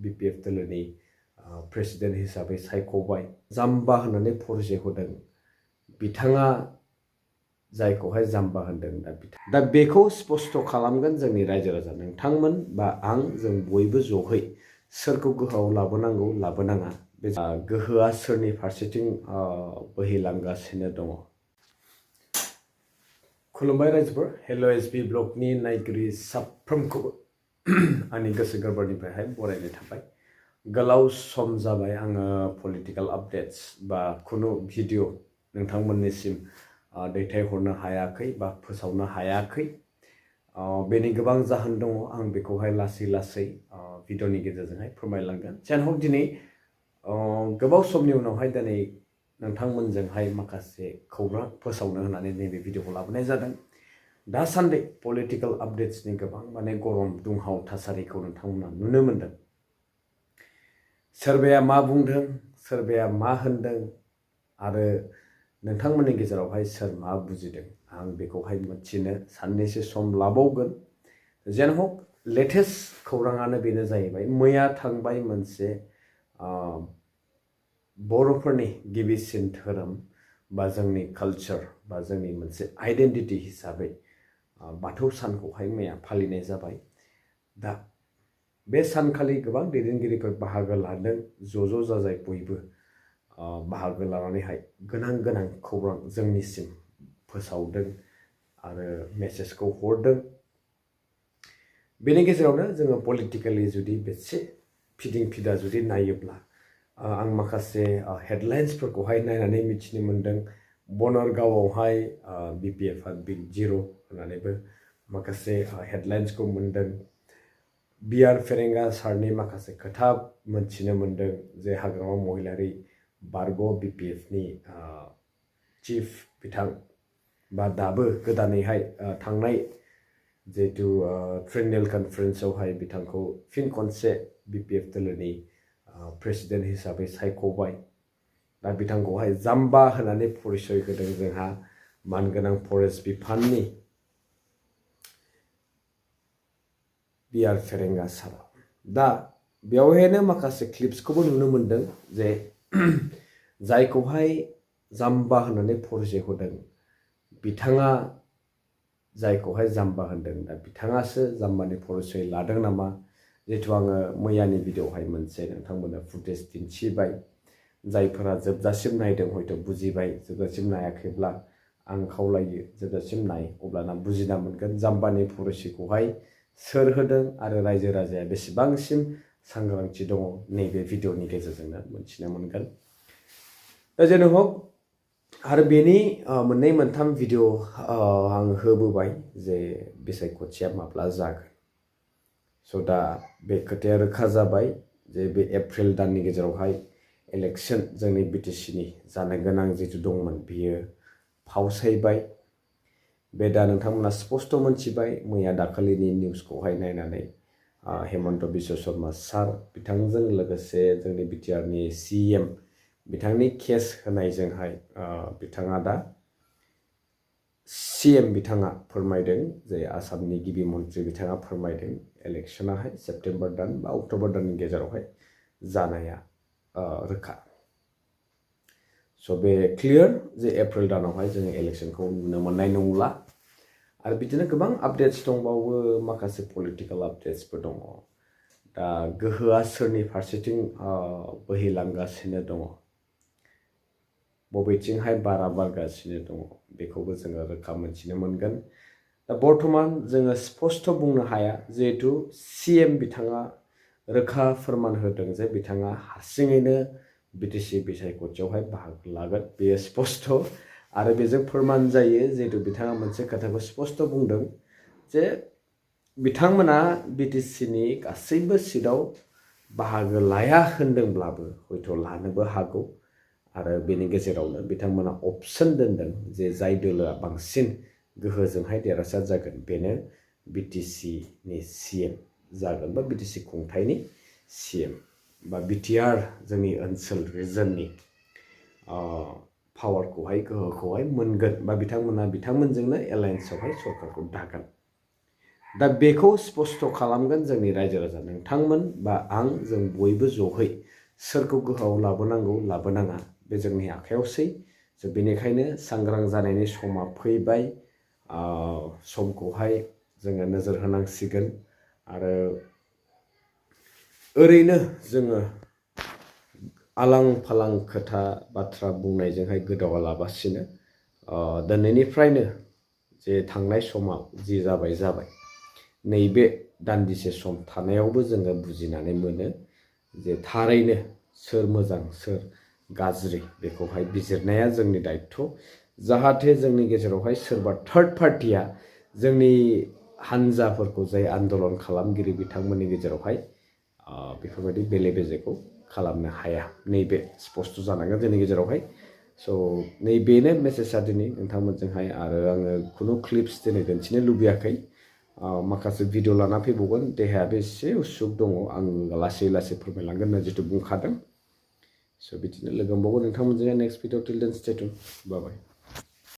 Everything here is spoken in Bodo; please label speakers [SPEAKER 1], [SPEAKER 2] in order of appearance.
[SPEAKER 1] BPF दोलोनि प्रेसिडेन्ट हिसाबै सायख'बाय जाम्बा होननानै परिचय होदों बिथाङा जायखौहाय जाम्बा होनदों दा बेखौ स्पष्ट खालामगोन जोंनि रायजो राजा नोंथांमोन बा आं जों बयबो ज'है सोरखौ गोहोआव लाबोनांगौ लाबोनाङा बे गोहोआ सोरनि फारसेथिं बोहैलांगासिनो दङ। खुलुमबाय रायजोफोर हेल' एसबि ब्लगनि नायगिरि साफ्रोमखौबो आंनि गोसो गोरबोनिफ्रायहाय बरायनाय थाबाय। गोलाव सम जाबाय आङो पलिटिकल आपडेट्स बा खुनु भिडिअ नोंथांमोननिसिम दैथायहरनो हायाखै बा फोसावनो हायाखै। बेनि गोबां जाहोन दङ आं बेखौहाय लासै लासै भिडिअनि गेजेरजोंहाय फोरमायलांगोन। जेन हक दिनै गोबाव समनि उनावहाय दिनै नोंथांमोनजोंहाय माखासे खौरां फोसावनो होननानै नैबे भिडिअखौ लाबोनाय जादों। दासान्दि पलिटिकल आपडेट्सनि गोबां माने गरम दुंहाव थासारिखौ नोंथांमोना नुनो मोनदों। सोरबाया मा बुंदों सोरबाया मा होनदों आरो नोंथांमोननि गेजेरावहाय सोर मा बुजिदों आं बेखौहाय मिथिनो साननैसो सम लाबावगोन। जेन हक लेटेस्ट खौराङानो बेनो जाहैबाय मैया थांबाय मोनसे बर'फोरनि गिबिसिन धोरोम बा जोंनि कालचार बा जोंनि मोनसे आइडेन्टिटि हिसाबै बाथौ सानखौहाय मैया फालिनाय जाबाय। दा बे सानखालि गोबां दैदेनगिरिफोर बाहागो लादों ज' जाजाय बयबो बाहागो लानानैहाय गोनां खौरां जोंनिसिम फोसावदों आरो मेसेजखौ हरदों। बेनि गेजेरावनो जोङो पलिटिकेलि जुदि बेसे फिदिं फिदा जुदि नायोब्ला आं माखासे हेडलाइन्सफोरखौहाय नायनानै मिथिनो मोन्दों। बनरगावआवहाय BPFआ बिग जिर' होननानैबो माखासे हेडलाइन्सखौ मोन्दों। बिआर फेरेंगा सारनि माखासे खोथा मोनथिनो मोन्दों जे हाग्रामा महिलारि बारग' BPFनि चिफ बिथां बा दाबो गोदानैहाय थांनाय जिहेतु ट्रेनियेल कनफारेन्सआवहाय बिथांखौ फिन खनसे BPF दोलोनि प्रेसिडेन्ट हिसाबै सायख'बाय। दा बिथांखौहाय जाम्बा होननानै परिचय होदों जोंहा मानगोनां फरेस्ट बिफाननि बिआर फेरेंगा सारा। दा बेवहायनो माखासे क्लिप्सखौबो नुनो मोन्दों जे जायखौहाय जाम्बा होननानै परिचय होदों बिथाङा जायखौहाय जाम्बा होनदों दा बिथाङासो जाम्बानि परिचय लादों नामा। जिहेतु आङो मैयानि भिडिअआवहाय मोनसे नोंथांमोननो फुटेज दिन्थिबाय। जायफोरा जोबजासिम नायदों हयथ' बुजिबाय, जोबजासिम नायाखैब्ला आं खावलायो जोबजासिम नाय अब्लाना बुजिना मोनगोन जाम्बानि परिचयखौहाय सोर होदों आरो रायजो राजाया बेसेबांसिम सांग्रांथि दङ नैबे भिडिअनि गेजेरजोंनो मोनथिनो मोनगोन। दा जेन हक आरो बेनि मोननै मोनथाम भिडिअ आं होबोबाय जे बिसायख'थिया माब्ला जागोन। स' दा बे खोथाया रोखा जाबाय जे बे एप्रिल दाननि गेजेरावहाय इलेक्शन जोंनि BTCनि जानो गोनां जिथु दंमोन बियो फावसायबाय। बे दा नोंथांमोना स्पष्ट मोनथिबाय मैया दाखालिनि निउसखौहाय नायनानै हेमन्त बिश्व शर्मा सार बिथांजों लोगोसे जोंनि बिटिआरनि CM बिथांनि केस होनायजोंहाय बिथाङा दा CM बिथाङा फोरमायदों जे आसामनि गिबि मन्थ्रि बिथाङा फोरमायदों इलेक्शनाहाय सेप्तेम्बर दान बा अक्ट'बर दाननि गेजेरावहाय जानाया रोखा। स' बे क्लियार जे एप्रिल दानावहाय जोङो इलेक्शनखौ नुनो मोननाय नंला। आरो बिदिनो गोबां आपडेट्स दंबावो माखासे पलिटिकल आपडेट्सफोर दङ। दा गोहोआ सोरनि फारसेथिं बोहैलांगासिनो दङ बबेथिंहाय बारा बारगासिनो दङ बेखौबो जोङो रोखा मोनथिनो मोनगोन। दा बर्थमान जोङो स्पष्ट बुंनो हाया जिहेतु CM बिथाङा रोखा फोरमान होदों जे बिथाङा हारसिङैनो BTC बिसायख'थियावहाय बाहागो लागोन बेयो स्पष्ट। आरो बेजों फोरमान जायो जिहेतु बिथाङा मोनसे खोथाखौ स्पष्ट बुंदों जे बिथांमोना BTCनि गासैबो सिटआव बाहागो लाया होनदोंब्लाबो हयथ' लानोबो हागौ। आरो बेनि गेजेरावनो बिथांमोना अपसन दोनदों जे जाय दोलोआ बांसिन गोहोजोंहाय देरहासार जागोन बेनो BTCनि CM जागोन बा BTC खुंथायनि CM बा BTR जोंनि ओनसोल रिजननि पावारखौहाय गोहोखौहाय मोनगोन बा बिथांमोनहा बिथांमोनजोंनो एलायन्सआवहाय सरकारखौ दागोन। दा बेखौ स्पष्ट खालामगोन जोंनि रायजो राजा नोंथांमोन बा आं जों बयबो जहै सोरखौ गोहोआव लाबोनांगौ लाबोनाङा बे जोंनि आखायावसै बेनिखायनो सांग्रां जानायनि समा फैबाय समखौहाय जोङो नोजोर होनांसिगोन आरो ओरैनो जोङो आलां फालां खोथा बाथ्रा बुंनायजोंहाय गोदावालाबासिनो दिनैनिफ्रायनो जे थांनाय समाव जि जाबाय नैबे दान्दिसे सम थानायावबो जोङो बुजिनानै मोनो जे थारैनो सोर मोजां सोर गाज्रि बेखौहाय बिजिरनाया जोंनि दायित्व जाहाथे जोंनि गेजेरावहाय सोरबा थार्ड पार्टिया जोंनि हान्जाफोरखौ जाय आन्दलन खालामगिरि बिथांमोननि गेजेरावहाय बेफोरबायदि बेले बेजेखौ खालामनो हाया नैबे स्पष्ट जानांगोन जोंनि गेजेरावहाय नैबेनो मेसेजआ दिनै नोंथांमोनजोंहाय आरो आङो खुनु क्लिप्स दिनै दिन्थिनो लुबैयाखै माखासे भिडिअ लाना फैबावगोन देहायाबो एसे उसुख दङ आं लासै लासै फोरमायलांगोन होनना जितु बुंखादों बिदिनो लोगो मोनबावगोन नोंथांमोनजों नेक्स्ट भिडिअ टिल देन स्टे टिउन बाय बाय